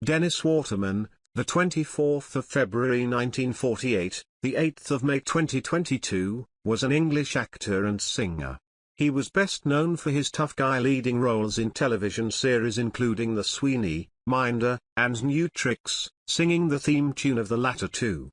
Dennis Waterman, the 24th of February 1948, the 8th of May 2022, was an English actor and singer. He was best known for his tough guy leading roles in television series including The Sweeney, Minder, and New Tricks, singing the theme tune of the latter two.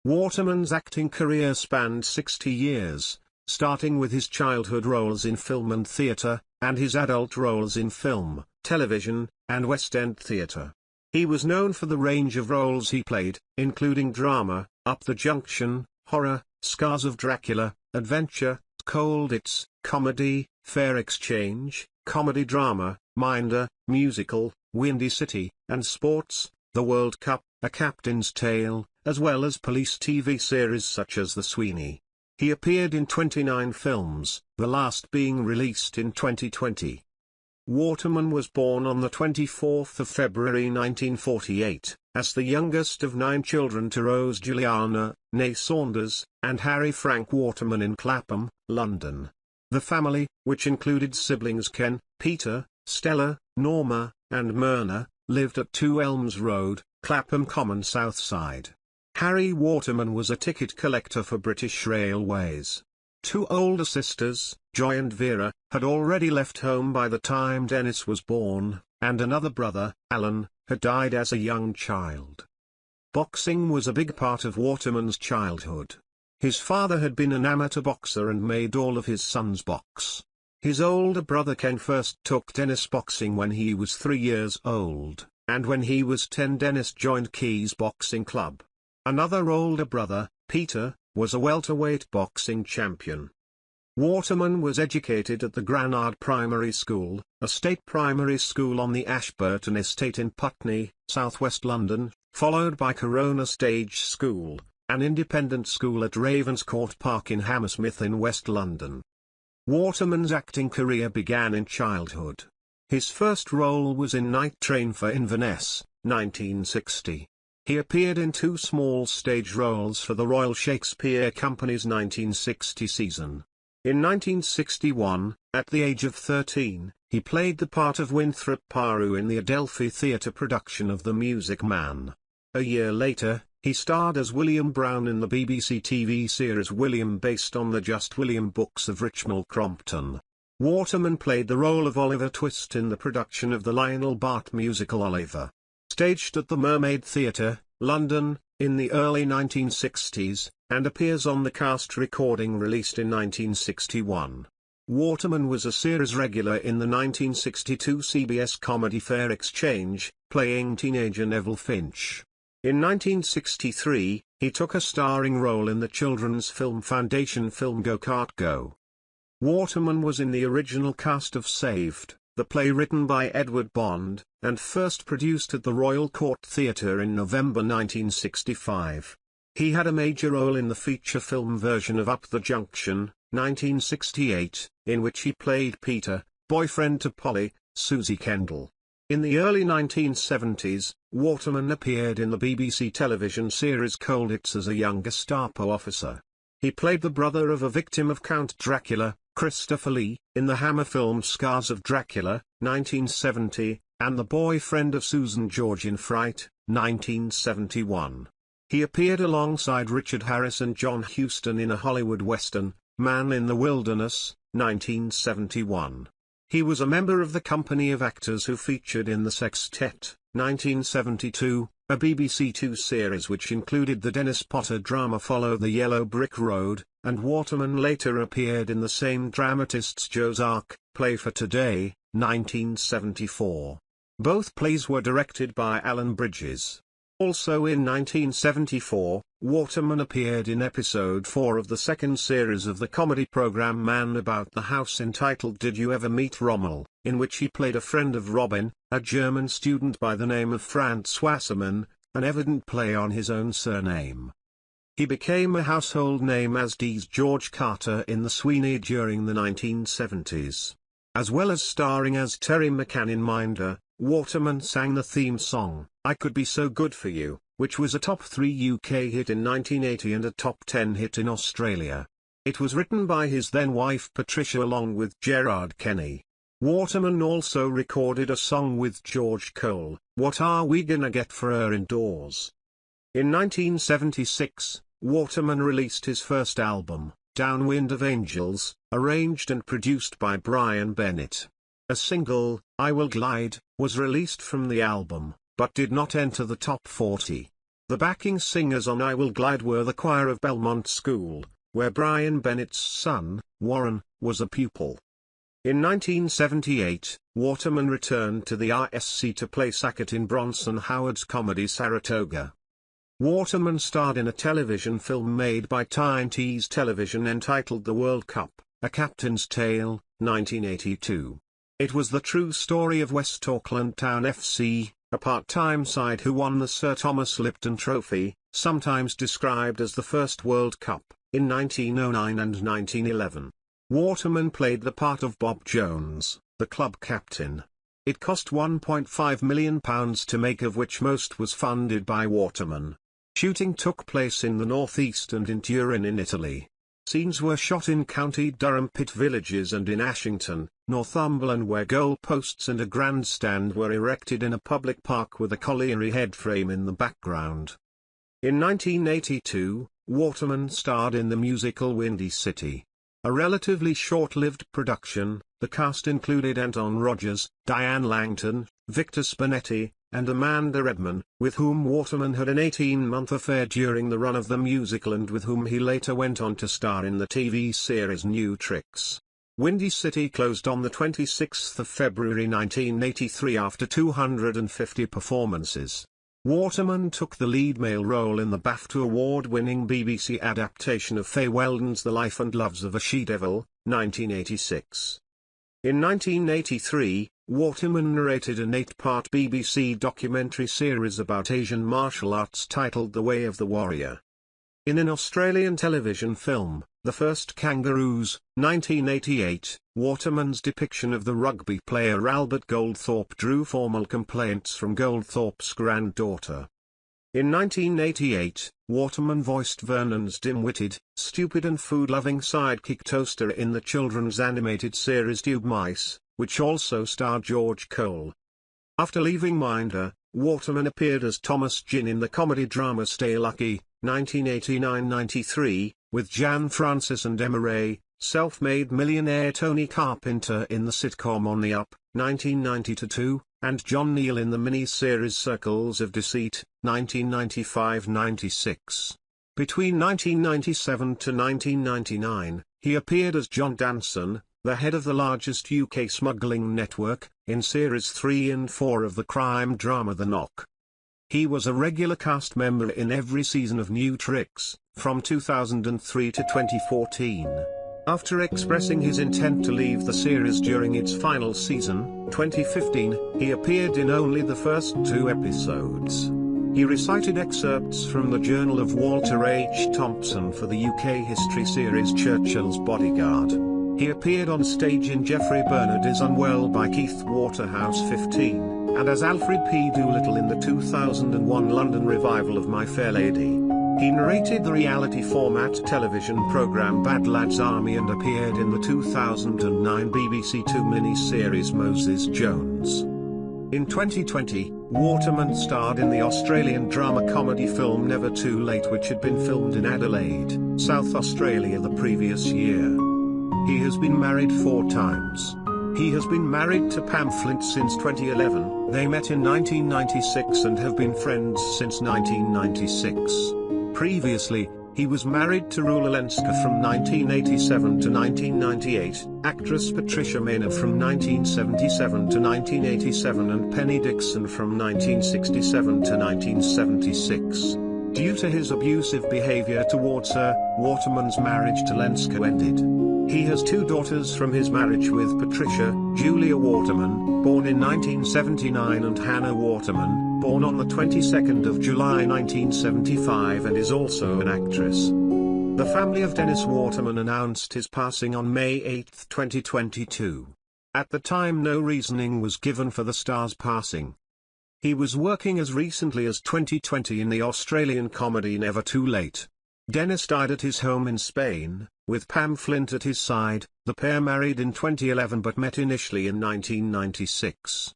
Waterman's acting career spanned 60 years, starting with his childhood roles in film and theatre, and his adult roles in film, television, and West End theatre. He was known for the range of roles he played, including drama, Up the Junction, horror, Scars of Dracula, adventure, Cold It's, comedy, Fair Exchange, comedy drama, Minder, musical, Windy City, and sports, The World Cup, A Captain's Tale, as well as police TV series such as The Sweeney. He appeared in 29 films, the last being released in 2020. Waterman was born on the 24th of February 1948, as the youngest of 9 children to Rose Juliana, née Saunders, and Harry Frank Waterman in Clapham, London. The family, which included siblings Ken, Peter, Stella, Norma, and Myrna, lived at 2 Elms Road, Clapham Common Southside. Harry Waterman was a ticket collector for British Railways. 2 older sisters, Joy and Vera, had already left home by the time Dennis was born, and another brother, Alan, had died as a young child. Boxing was a big part of Waterman's childhood. His father had been an amateur boxer and made all of his sons box. His older brother Ken first took Dennis boxing when he was 3 years old, and when he was 10 Dennis joined Keys Boxing Club. Another older brother, Peter, was a welterweight boxing champion. Waterman was educated at the Granard Primary School, a state primary school on the Ashburton Estate in Putney, southwest London, followed by Corona Stage School, an independent school at Ravenscourt Park in Hammersmith in West London. Waterman's acting career began in childhood. His first role was in Night Train for Inverness, 1960. He appeared in 2 small stage roles for the Royal Shakespeare Company's 1960 season. In 1961, at the age of 13, he played the part of Winthrop Paru in the Adelphi Theatre production of The Music Man. A year later, he starred as William Brown in the BBC TV series William based on the Just William books of Richmal Crompton. Waterman played the role of Oliver Twist in the production of the Lionel Bart musical Oliver. Staged at the Mermaid Theatre, London, in the early 1960s, and appears on the cast recording released in 1961. Waterman was a series regular in the 1962 CBS comedy Fair Exchange, playing teenager Neville Finch. In 1963, he took a starring role in the children's film Foundation film Go Kart Go. Waterman was in the original cast of Saved, the play written by Edward Bond, and first produced at the Royal Court Theatre in November 1965. He had a major role in the feature film version of Up the Junction, 1968, in which he played Peter, boyfriend to Polly, Susie Kendall. In the early 1970s, Waterman appeared in the BBC television series Cold It's as a young Gestapo officer. He played the brother of a victim of Count Dracula, Christopher Lee, in the Hammer film Scars of Dracula, 1970, and the boyfriend of Susan George in Fright, 1971. He appeared alongside Richard Harris and John Huston in a Hollywood western, Man in the Wilderness, 1971. He was a member of the company of actors who featured in The Sextet, 1972, a BBC Two series which included the Dennis Potter drama Follow the Yellow Brick Road, and Waterman later appeared in the same dramatist's Joe's Ark, Play for Today, 1974. Both plays were directed by Alan Bridges. Also in 1974, Waterman appeared in episode 4 of the second series of the comedy program Man About the House entitled Did You Ever Meet Rommel, in which he played a friend of Robin, a German student by the name of Franz Wassermann, an evident play on his own surname. He became a household name as Dee's George Carter in The Sweeney during the 1970s. As well as starring as Terry McCann in Minder, Waterman sang the theme song, I Could Be So Good For You, which was a top 3 UK hit in 1980 and a top 10 hit in Australia. It was written by his then wife Patricia along with Gerard Kenny. Waterman also recorded a song with George Cole, "What Are We Gonna Get for Her Indoors?" In 1976, Waterman released his first album, Downwind of Angels, arranged and produced by Brian Bennett. A single, I Will Glide, was released from the album, but did not enter the top 40. The backing singers on I Will Glide were the choir of Belmont School, where Brian Bennett's son, Warren, was a pupil. In 1978, Waterman returned to the RSC to play Sackett in Bronson Howard's comedy Saratoga. Waterman starred in a television film made by Time Tease Television entitled The World Cup, A Captain's Tale, 1982. It was the true story of West Auckland Town FC, a part-time side who won the Sir Thomas Lipton Trophy, sometimes described as the first World Cup, in 1909 and 1911. Waterman played the part of Bob Jones, the club captain. It cost £1.5 million to make, of which most was funded by Waterman. Shooting took place in the northeast and in Turin in Italy. Scenes were shot in County Durham pit villages and in Ashington, Northumberland, where goal posts and a grandstand were erected in a public park with a colliery headframe in the background. In 1982, Waterman starred in the musical Windy City. A relatively short-lived production, the cast included Anton Rogers, Diane Langton, Victor Spinetti, and Amanda Redman, with whom Waterman had an 18-month affair during the run of the musical and with whom he later went on to star in the TV series New Tricks. Windy City closed on the 26th of February 1983 after 250 performances. Waterman took the lead male role in the BAFTA award-winning BBC adaptation of Fay Weldon's The Life and Loves of a She-Devil, 1986. In 1983, Waterman narrated an 8-part BBC documentary series about Asian martial arts titled The Way of the Warrior. In an Australian television film, The First Kangaroos, 1988, Waterman's depiction of the rugby player Albert Goldthorpe drew formal complaints from Goldthorpe's granddaughter. In 1988, Waterman voiced Vernon's dim-witted, stupid and food-loving sidekick Toaster in the children's animated series Tube Mice, which also starred George Cole. After leaving Minder, Waterman appeared as Thomas Ginn in the comedy-drama Stay Lucky, 1989-93, with Jan Francis and Emma Ray, self-made millionaire Tony Carpenter in the sitcom On the Up, 1992, and John Neal in the mini-series Circles of Deceit, 1995-96. Between 1997 to 1999, he appeared as John Danson, the head of the largest UK smuggling network, in Series 3 and 4 of the crime drama The Knock. He was a regular cast member in every season of New Tricks, from 2003 to 2014. After expressing his intent to leave the series during its final season, 2015, he appeared in only the first 2 episodes. He recited excerpts from the Journal of Walter H. Thompson for the UK history series Churchill's Bodyguard. He appeared on stage in Geoffrey Bernard is Unwell by Keith Waterhouse 15, and as Alfred P. Doolittle in the 2001 London revival of My Fair Lady. He narrated the reality format television programme Bad Lads Army and appeared in the 2009 BBC 2 mini-series Moses Jones. In 2020, Waterman starred in the Australian drama comedy film Never Too Late, which had been filmed in Adelaide, South Australia the previous year. He has been married 4 times. He has been married to Pam Flint since 2011, they met in 1996 and have been friends since 1996. Previously, he was married to Rula Lenska from 1987 to 1998, actress Patricia Maynard from 1977 to 1987 and Penny Dixon from 1967 to 1976. Due to his abusive behavior towards her, Waterman's marriage to Lenska ended. He has 2 daughters from his marriage with Patricia, Julia Waterman, born in 1979, and Hannah Waterman, born on the 22nd of July 1975, and is also an actress. The family of Dennis Waterman announced his passing on May 8, 2022. At the time, no reasoning was given for the star's passing. He was working as recently as 2020 in the Australian comedy Never Too Late. Dennis died at his home in Spain, With Pam Flint at his side, the pair married in 2011 but met initially in 1996.